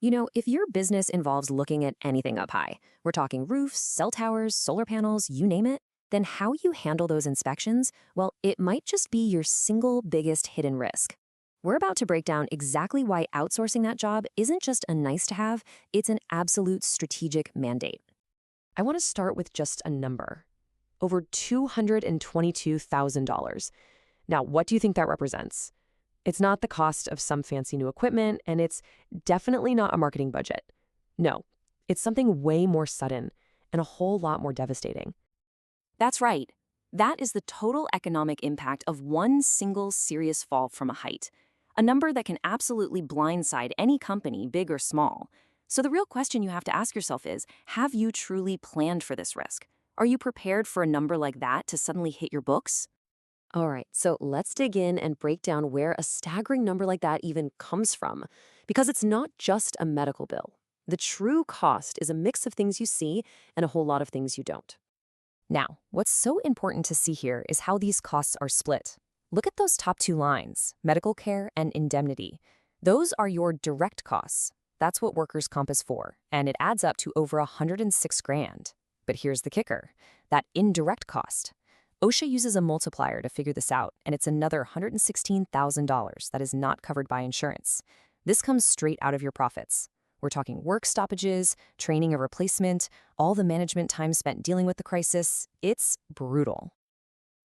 If your business involves looking at anything up high, we're talking roofs, cell towers, solar panels, you name it, then how you handle those inspections, well, it might just be your single biggest hidden risk. We're about to break down exactly why outsourcing that job isn't just a nice to have, it's an absolute strategic mandate. I want to start with just a number. Over $222,000. Now, what do you think that represents? It's not the cost of some fancy new equipment, and it's definitely not a marketing budget. No, it's something way more sudden and a whole lot more devastating. That's right. That is the total economic impact of one single serious fall from a height, a number that can absolutely blindside any company, big or small. So the real question you have to ask yourself is, have you truly planned for this risk? Are you prepared for a number like that to suddenly hit your books? All right, so let's dig in and break down where a staggering number like that even comes from. Because it's not just a medical bill. The true cost is a mix of things you see and a whole lot of things you don't. Now, what's so important to see here is how these costs are split. Look at those top two lines, medical care and indemnity. Those are your direct costs. That's what workers' comp is for, and it adds up to over 106 grand. But here's the kicker, that indirect cost. OSHA uses a multiplier to figure this out, and it's another $116,000 that is not covered by insurance. This comes straight out of your profits. We're talking work stoppages, training or replacement, all the management time spent dealing with the crisis. It's brutal.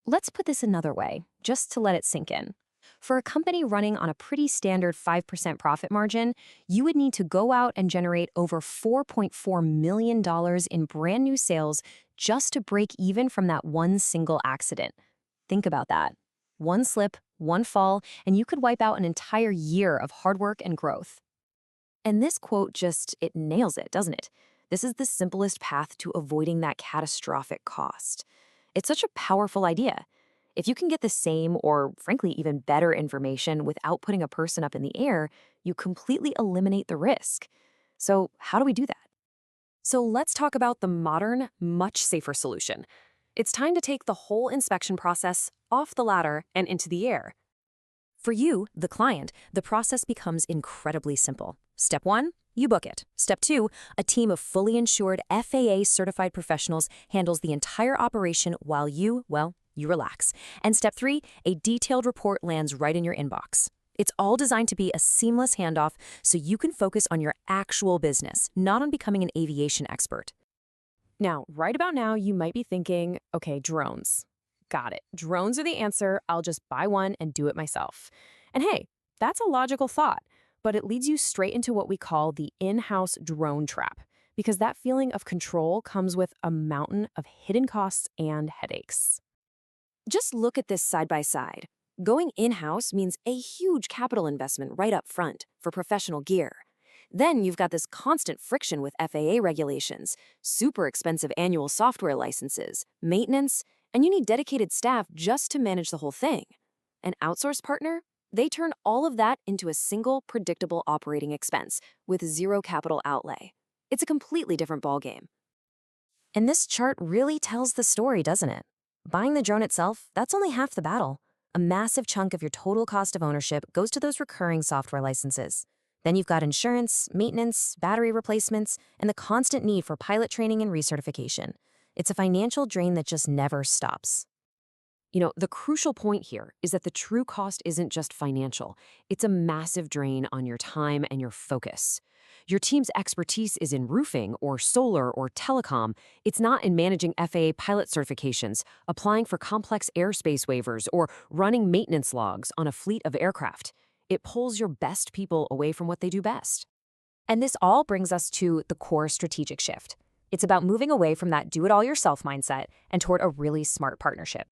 Let's put this another way, just to let it sink in. For a company running on a pretty standard 5% profit margin, you would need to go out and generate over $4.4 million in brand new sales just to break even from that one single accident. Think about that. One slip, one fall, and you could wipe out an entire year of hard work and growth. And this quote it nails it, doesn't it? This is the simplest path to avoiding that catastrophic cost. It's such a powerful idea. If you can get the same or, frankly, even better information without putting a person up in the air, you completely eliminate the risk. So how do we do that? So let's talk about the modern, much safer solution. It's time to take the whole inspection process off the ladder and into the air. For you, the client, the process becomes incredibly simple. Step 1, you book it. Step 2, a team of fully insured FAA-certified professionals handles the entire operation while you relax. And step 3, a detailed report lands right in your inbox. It's all designed to be a seamless handoff so you can focus on your actual business, not on becoming an aviation expert. Now, right about now, you might be thinking, okay, drones. Got it. Drones are the answer. I'll just buy one and do it myself. And hey, that's a logical thought, but it leads you straight into what we call the in-house drone trap, because that feeling of control comes with a mountain of hidden costs and headaches. Just look at this side by side. Going in-house means a huge capital investment right up front for professional gear. Then you've got this constant friction with FAA regulations, super expensive annual software licenses, maintenance, and you need dedicated staff just to manage the whole thing. An outsource partner, they turn all of that into a single predictable operating expense with zero capital outlay. It's a completely different ballgame. And this chart really tells the story, doesn't it? Buying the drone itself, that's only half the battle. A massive chunk of your total cost of ownership goes to those recurring software licenses. Then you've got insurance, maintenance, battery replacements, and the constant need for pilot training and recertification. It's a financial drain that just never stops. The crucial point here is that the true cost isn't just financial. It's a massive drain on your time and your focus. Your team's expertise is in roofing or solar or telecom. It's not in managing FAA pilot certifications, applying for complex airspace waivers, or running maintenance logs on a fleet of aircraft. It pulls your best people away from what they do best. And this all brings us to the core strategic shift. It's about moving away from that do-it-all-yourself mindset and toward a really smart partnership.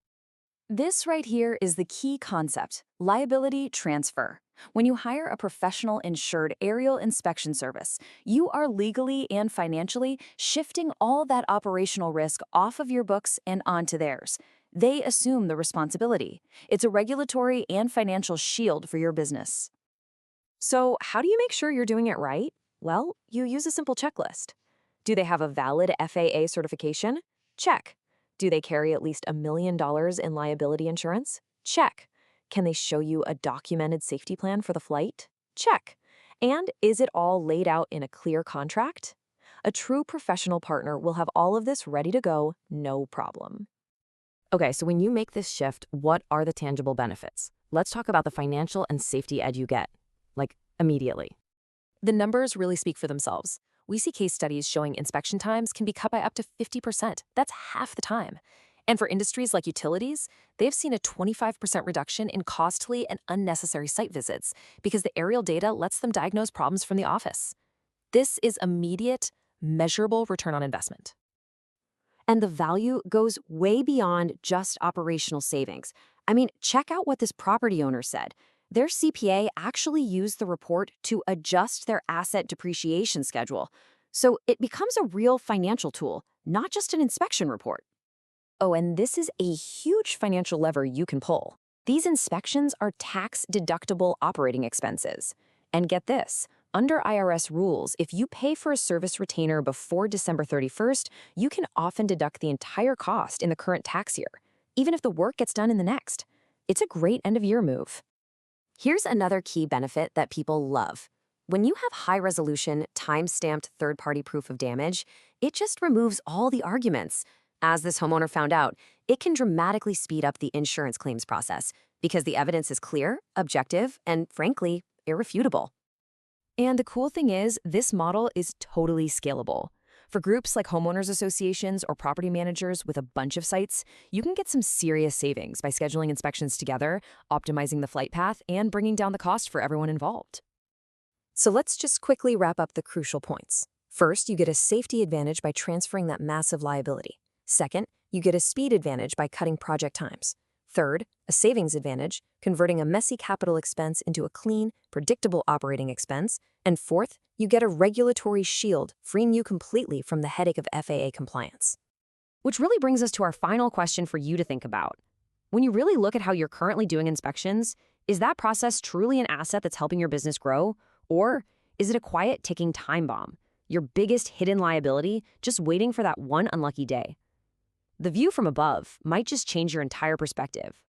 This right here is the key concept, liability transfer. When you hire a professional insured aerial inspection service, you are legally and financially shifting all that operational risk off of your books and onto theirs. They assume the responsibility. It's a regulatory and financial shield for your business. So how do you make sure you're doing it right? Well, you use a simple checklist. Do they have a valid FAA certification? Check. Do they carry at least $1 million in liability insurance? Check. Can they show you a documented safety plan for the flight? Check. And is it all laid out in a clear contract? A true professional partner will have all of this ready to go, no problem. Okay, so when you make this shift, what are the tangible benefits? Let's talk about the financial and safety edge you get, like immediately. The numbers really speak for themselves. We see case studies showing inspection times can be cut by up to 50%. That's half the time. And for industries like utilities, they've seen a 25% reduction in costly and unnecessary site visits because the aerial data lets them diagnose problems from the office. This is immediate, measurable return on investment. And the value goes way beyond just operational savings. I mean, check out what this property owner said. Their CPA actually used the report to adjust their asset depreciation schedule. So it becomes a real financial tool, not just an inspection report. Oh, and this is a huge financial lever you can pull. These inspections are tax-deductible operating expenses. And get this, under IRS rules, if you pay for a service retainer before December 31st, you can often deduct the entire cost in the current tax year, even if the work gets done in the next. It's a great end-of-year move. Here's another key benefit that people love. When you have high-resolution, time-stamped third-party proof of damage, it just removes all the arguments. As this homeowner found out, it can dramatically speed up the insurance claims process because the evidence is clear, objective, and frankly, irrefutable. And the cool thing is, this model is totally scalable. For groups like homeowners associations or property managers with a bunch of sites, you can get some serious savings by scheduling inspections together, optimizing the flight path, and bringing down the cost for everyone involved. So let's just quickly wrap up the crucial points. First, you get a safety advantage by transferring that massive liability. Second, you get a speed advantage by cutting project times. Third, a savings advantage, converting a messy capital expense into a clean, predictable operating expense. And fourth, you get a regulatory shield, freeing you completely from the headache of FAA compliance. Which really brings us to our final question for you to think about. When you really look at how you're currently doing inspections, is that process truly an asset that's helping your business grow? Or is it a quiet ticking time bomb, your biggest hidden liability, just waiting for that one unlucky day? The view from above might just change your entire perspective.